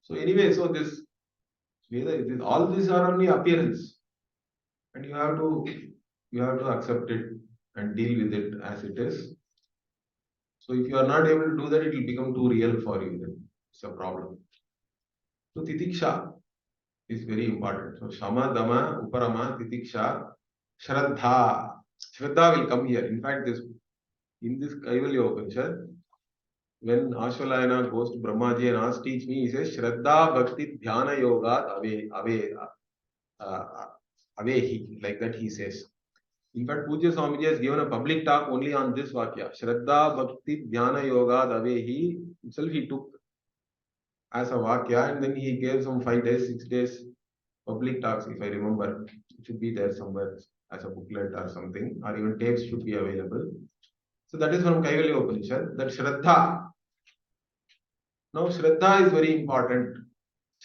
So anyway, so this Veda, all these are only appearance, and you have to accept it and deal with it as it is. So if you are not able to do that, it will become too real for you. Then it's a problem. So titiksha is very important. So shama, dama, uparama, titiksha, shraddha. Shraddha will come here. In fact, in this Kaivalyopanishad, when Ashvalayana goes to Brahmaji and asks, teach me, he says, Shraddha Bhakti Dhyana Yoga Avehi. Like that he says. In fact, Pujya Swamiji has given a public talk only on this Vakya. Shraddha Bhakti Dhyana Yoga Avehi. Himself he took as a Vakya and then he gave some 5 days, 6 days public talks, if I remember. It should be there somewhere as a booklet or something, or even tapes should be available. So that is from Kaivalyopanishad, that Shraddha. Now, Shraddha is very important.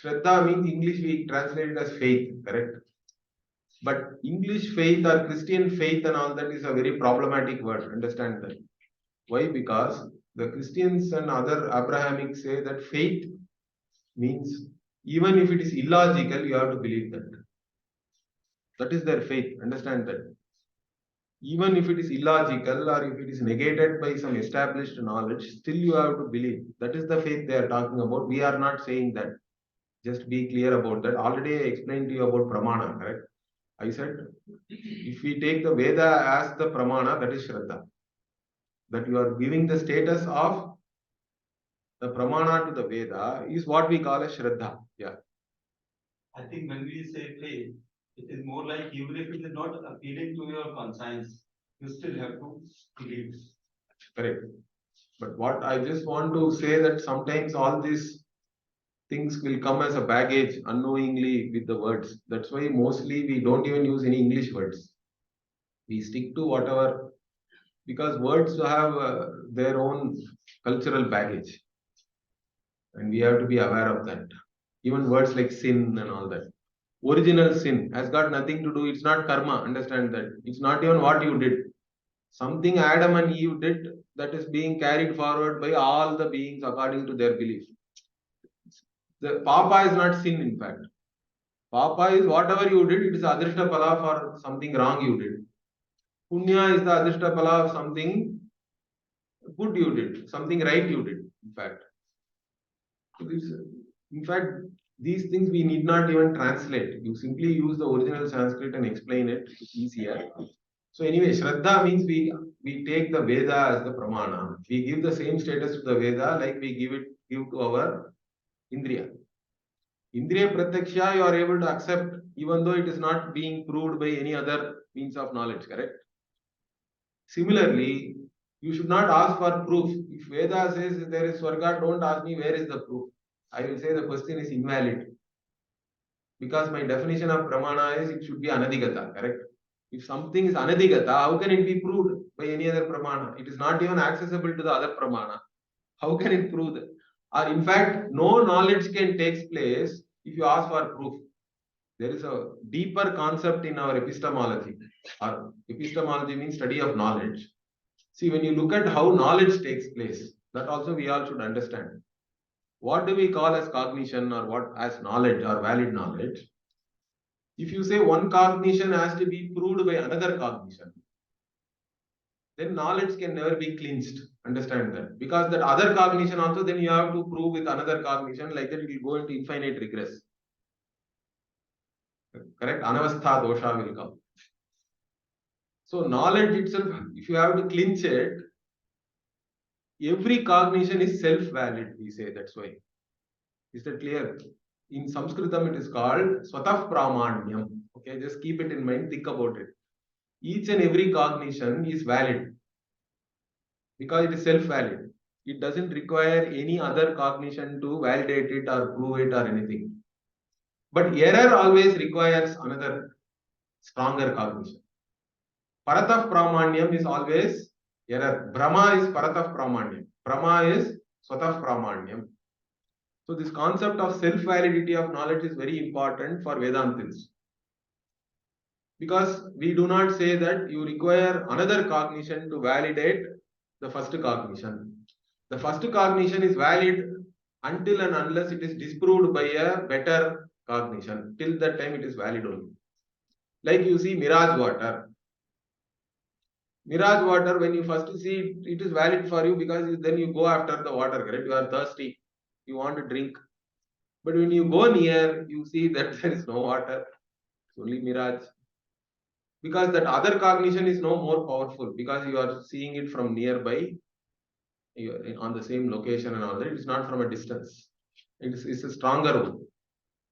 Shraddha means English we translate it as faith, correct? But English faith or Christian faith and all that is a very problematic word. Understand that. Why? Because The Christians and other Abrahamic say that faith means even if it is illogical, you have to believe that. That is their faith. Understand that. Even if it is illogical or if it is negated by some established knowledge, still you have to believe. That is the faith they are talking about. We are not saying that. Just be clear about that. Already I explained to you about Pramana, correct? I said, if we take the Veda as the Pramana, that is Shraddha. That you are giving the status of the Pramana to the Veda is what we call as Shraddha. Yeah. I think when we say faith, it is more like even if it is not appealing to your conscience, you still have to believe. Correct. But what I just want to say that sometimes all these things will come as a baggage unknowingly with the words. That's why mostly we don't even use any English words. We stick to whatever, because words have their own cultural baggage. And we have to be aware of that. Even words like sin and all that. Original sin has got nothing to do, it's not karma, understand that. It's not even what you did. Something Adam and Eve did that is being carried forward by all the beings according to their belief. The papa is not sin, in fact. Papa is whatever you did, it is adrishta pala for something wrong you did. Punya is the adrishta pala of something good you did, something right you did, in fact. In fact, these things we need not even translate. You simply use the original Sanskrit and explain it. It's easier. So anyway, Shraddha means we take the Veda as the Pramana. We give the same status to the Veda like we give to our Indriya. Indriya Pratyaksha you are able to accept even though it is not being proved by any other means of knowledge, correct? Similarly, you should not ask for proof. If Veda says there is Swarga, don't ask me where is the proof. I will say the question is invalid. Because my definition of Pramana is it should be Anadigata, correct? If something is Anadigata, how can it be proved by any other Pramana? It is not even accessible to the other Pramana. How can it prove that? Or in fact, no knowledge can take place if you ask for proof. There is a deeper concept in our epistemology. Or epistemology means study of knowledge. See, when you look at how knowledge takes place, that also we all should understand. What do we call as cognition or what as knowledge or valid knowledge? If you say one cognition has to be proved by another cognition, then knowledge can never be clinched. Understand that. Because that other cognition also, then you have to prove with another cognition, like that it will go into infinite regress. Correct? Anavastha dosha will come. So knowledge itself, if you have to clinch it, every cognition is self-valid, we say, that's why. Is that clear? In Sanskritam, it is called Swatah Pramanyam. Okay, just keep it in mind, think about it. Each and every cognition is valid because it is self-valid. It doesn't require any other cognition to validate it or prove it or anything. But error always requires another stronger cognition. Paratah Pramanyam is always error. Brahma is Paratah Pramanyam. Brahma is Swatah Pramanyam. So this concept of self-validity of knowledge is very important for Vedantins. Because we do not say that you require another cognition to validate the first cognition. The first cognition is valid until and unless it is disproved by a better cognition. Till that time it is valid only. Like you see mirage water. Mirage water, when you first see it, it is valid for you because then you go after the water, correct? You are thirsty. You want to drink. But when you go near, you see that there is no water. It's only mirage. Because that other cognition is no more powerful because you are seeing it from nearby, you are on the same location and all that. It is not from a distance. It's a stronger one.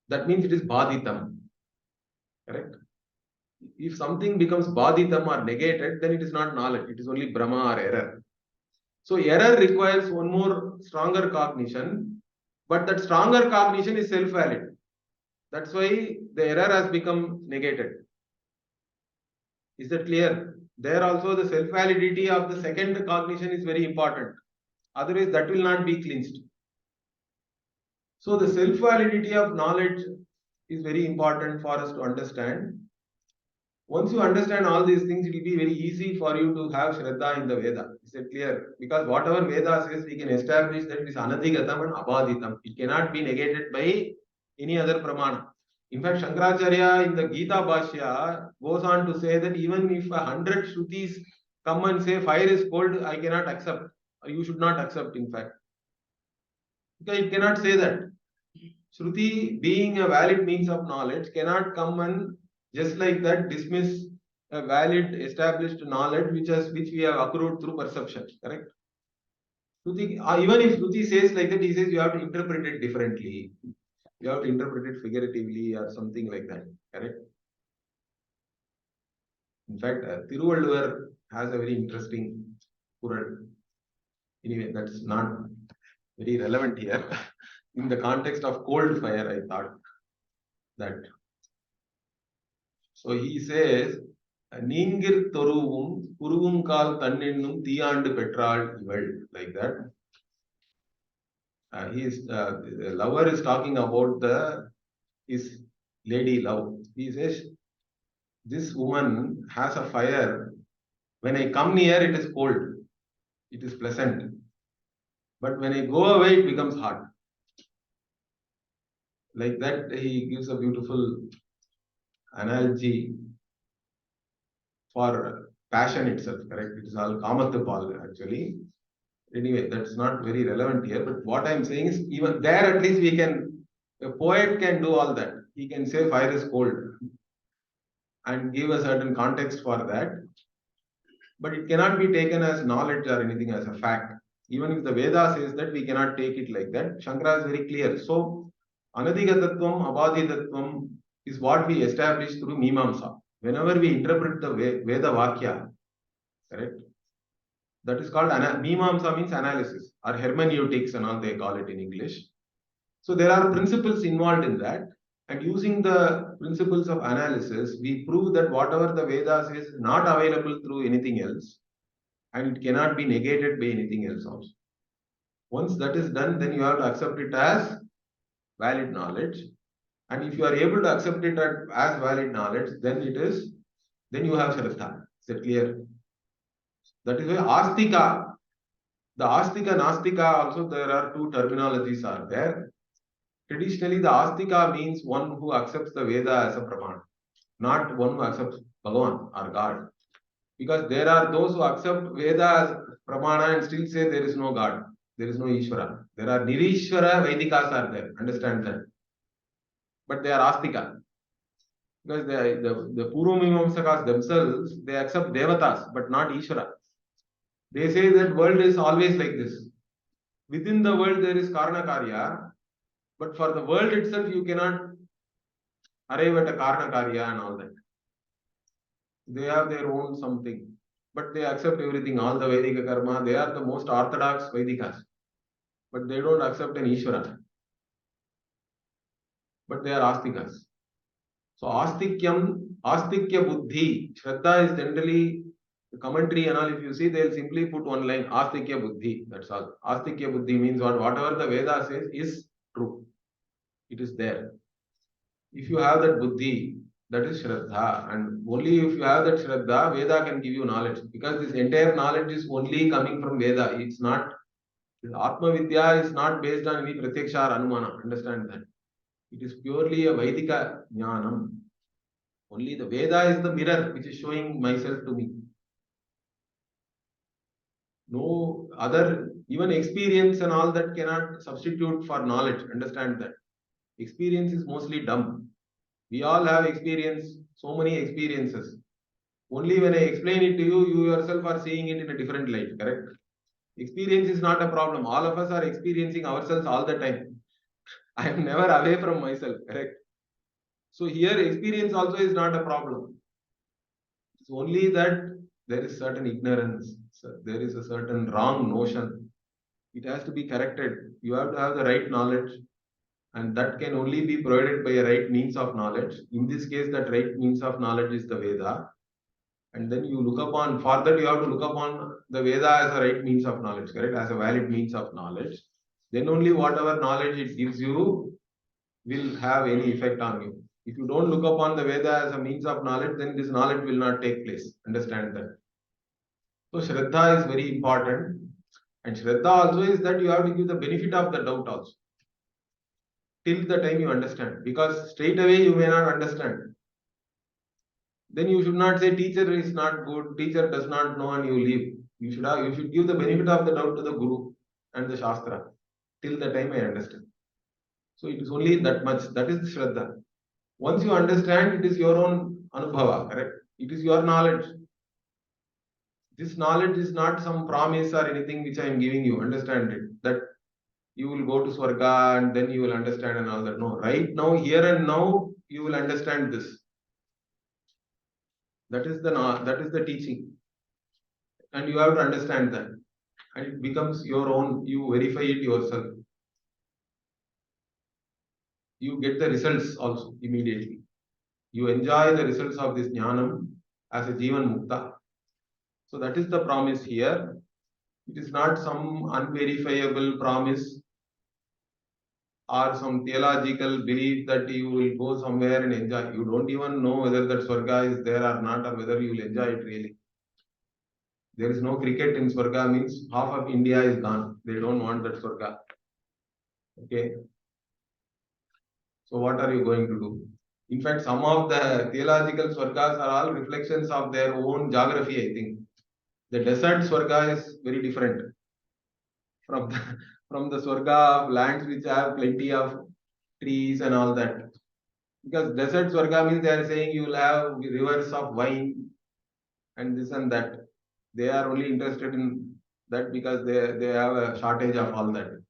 That means it is badhitam. Correct? If something becomes badhitam or negated, then it is not knowledge. It is only Brahma or error. So error requires one more stronger cognition, but that stronger cognition is self-valid. That's why the error has become negated. Is that clear? There also the self-validity of the second cognition is very important. Otherwise, that will not be clinched. So the self-validity of knowledge is very important for us to understand. Once you understand all these things, it will be very easy for you to have Shraddha in the Veda. Is that clear? Because whatever Veda says, we can establish that it is Anadhigatam and Abaditam. It cannot be negated by any other Pramana. In fact, Shankaracharya in the Gita Bhashya goes on to say that even if 100 Shrutis come and say fire is cold, I cannot accept. Or you should not accept, in fact. Because it cannot say that. Shruti, being a valid means of knowledge, cannot come and just like that dismiss a valid established knowledge which we have accrued through perception. Correct? Shruti, even if Shruti says like that, he says you have to interpret it differently. You have to interpret it figuratively or something like that. Correct? In fact, Tiruvalluvar has a very interesting Kural. Anyway, that's not very relevant here. In the context of cold fire, I thought that. So he says, Ningir Toruvum, Kuruvumkal Tannennum Tiyandu Petral Ival, like that. The lover is talking about his lady love. He says, this woman has a fire. When I come near, it is cold. It is pleasant. But when I go away, it becomes hot. Like that, he gives a beautiful analogy for passion itself, correct? It is all Kamatapal actually. Anyway, that's not very relevant here. But what I'm saying is, even there at least a poet can do all that. He can say fire is cold and give a certain context for that. But it cannot be taken as knowledge or anything as a fact. Even if the Veda says that, we cannot take it like that. Shankara is very clear. So, Anadhigatatvam, Abaditatvam is what we establish through Mimamsa. Whenever we interpret the Veda Vakya, correct? That is called Mimamsa means analysis or hermeneutics and all they call it in English. So there are principles involved in that, and using the principles of analysis, we prove that whatever the Veda says is not available through anything else, and it cannot be negated by anything else also. Once that is done, then you have to accept it as valid knowledge. And if you are able to accept it as valid knowledge, then you have Shraddha. Is that clear? That is why Astika, the Astika, Nastika also there are two terminologies are there. Traditionally, the Astika means one who accepts the Veda as a Pramana, not one who accepts Bhagavan or God. Because there are those who accept Veda as Pramana and still say there is no God, there is no Ishvara. There are Nirishvara Vedikas are there, understand that. But they are Astika. Because the Purvamimamsakas themselves, they accept Devatas, but not Ishvara. They say that world is always like this. Within the world there is Karna Karya, but for the world itself you cannot arrive at a Karna Karya and all that. They have their own something, but they accept everything, all the Vedika Karma. They are the most orthodox Vedikas, but they don't accept an Ishvara. But they are Astikas. So Astikya Buddhi, Shraddha is generally the commentary and all. If you see, they'll simply put one line, Astikya Buddhi. That's all. Astikya Buddhi means whatever the Veda says is true. It is there. If you have that Buddhi, that is Shraddha. And only if you have that Shraddha, Veda can give you knowledge. Because this entire knowledge is only coming from Veda. It's not, Atma Vidya is not based on any Pratyaksha or Anumana. Understand that. It is purely a Vaidika Jnanam. Only the Veda is the mirror which is showing myself to me. No other, even experience and all that cannot substitute for knowledge. Understand that. Experience is mostly dumb. We all have experience, so many experiences. Only when I explain it to you, you yourself are seeing it in a different light, correct? Experience is not a problem. All of us are experiencing ourselves all the time. I am never away from myself, correct? So here experience also is not a problem. It's only that there is certain ignorance, there is a certain wrong notion. It has to be corrected. You have to have the right knowledge, and that can only be provided by a right means of knowledge. In this case, that right means of knowledge is the Veda. And then you look upon, for that you have to look upon the Veda as a right means of knowledge, correct? As a valid means of knowledge. Then only whatever knowledge it gives you will have any effect on you. If you don't look upon the Veda as a means of knowledge, then this knowledge will not take place. Understand that. So Shraddha is very important. And Shraddha also is that you have to give the benefit of the doubt also. Till the time you understand. Because straight away you may not understand. Then you should not say teacher is not good, teacher does not know and you leave. You should give the benefit of the doubt to the Guru and the Shastra. Till the time I understand. So it is only that much. That is Shraddha. Once you understand, it is your own Anubhava, correct? It is your knowledge. This knowledge is not some promise or anything which I am giving you. Understand it. That you will go to Swarga and then you will understand and all that. No, right now, here and now, you will understand this. That is the teaching. And you have to understand that. And it becomes your own. You verify it yourself. You get the results also immediately. You enjoy the results of this jnanam as a Jivan Mukta. So that is the promise here. It is not some unverifiable promise or some theological belief that you will go somewhere and enjoy. You don't even know whether that Swarga is there or not, or whether you will enjoy it really. There is no cricket in Swarga means half of India is gone. They don't want that Swarga. Okay. So what are you going to do? In fact, some of the theological Swargas are all reflections of their own geography, I think. The desert Swarga is very different from the, from the Swarga of lands which have plenty of trees and all that. Because desert Swarga means they are saying you will have rivers of wine and this and that. They are only interested in that because they have a shortage of all that.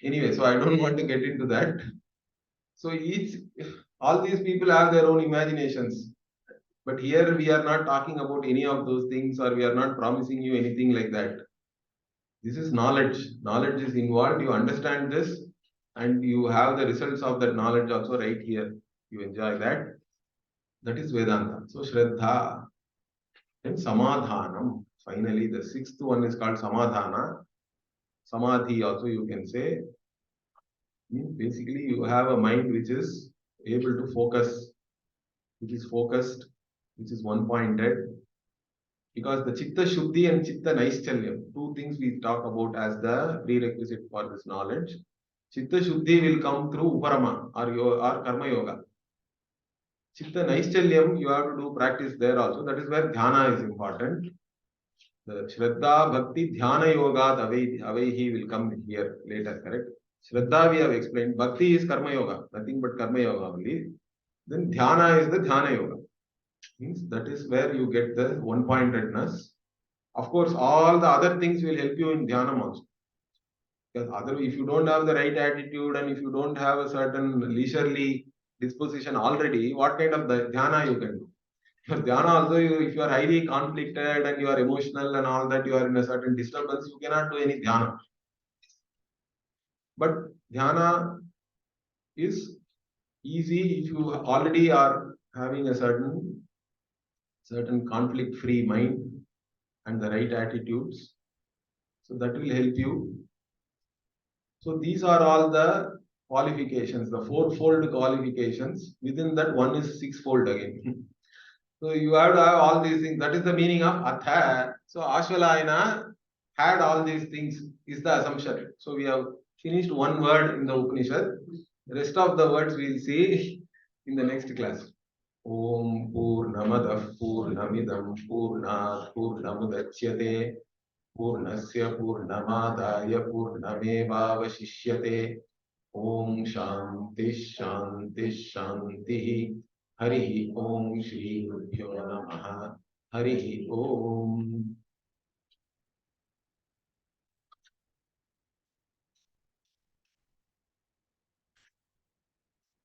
Anyway, so I don't want to get into that. So all these people have their own imaginations. But here we are not talking about any of those things, or we are not promising you anything like that. This is knowledge. Knowledge is involved. You understand this and you have the results of that knowledge also right here. You enjoy that. That is Vedanta. So Shraddha and Samadhanam. Finally, the sixth one is called Samadhana. Samadhi also you can say. Basically, you have a mind which is able to focus, which is focused, which is one-pointed. Because the Chitta Shuddhi and Chitta Naischalyam, two things we talk about as the prerequisite for this knowledge. Chitta Shuddhi will come through Uparama or Karma Yoga. Chitta Naischalyam, you have to do practice there also. That is where Dhyana is important. The Shraddha, Bhakti, Dhyana Yoga, Avaihi will come here later, correct? Shraddha we have explained. Bhakti is Karma Yoga, nothing but Karma Yoga only. Then Dhyana is the Dhyana Yoga. Means that is where you get the one-pointedness. Of course, all the other things will help you in Dhyanam also. Because if you don't have the right attitude and if you don't have a certain leisurely disposition already, what kind of dhyana you can do? For dhyana also, if you are highly conflicted and you are emotional and all that, you are in a certain disturbance, you cannot do any dhyana. But dhyana is easy if you already are having a certain conflict-free mind and the right attitudes. So that will help you. So these are all the qualifications, the fourfold qualifications. Within that, one is sixfold again. So you have to have all these things. That is the meaning of Atha. So Ashvalayana had all these things, is the assumption. So we have finished one word in the Upanishad. The rest of the words we will see in the next class. Om Purnamadav Purnamidam Purnat Purnamudachyate Purnasya Purnamadaya Purnamevavashishyate. Om Shanti Shanti Shanti. Hari Om Shri Gurubhyo Namaha. Hari Om.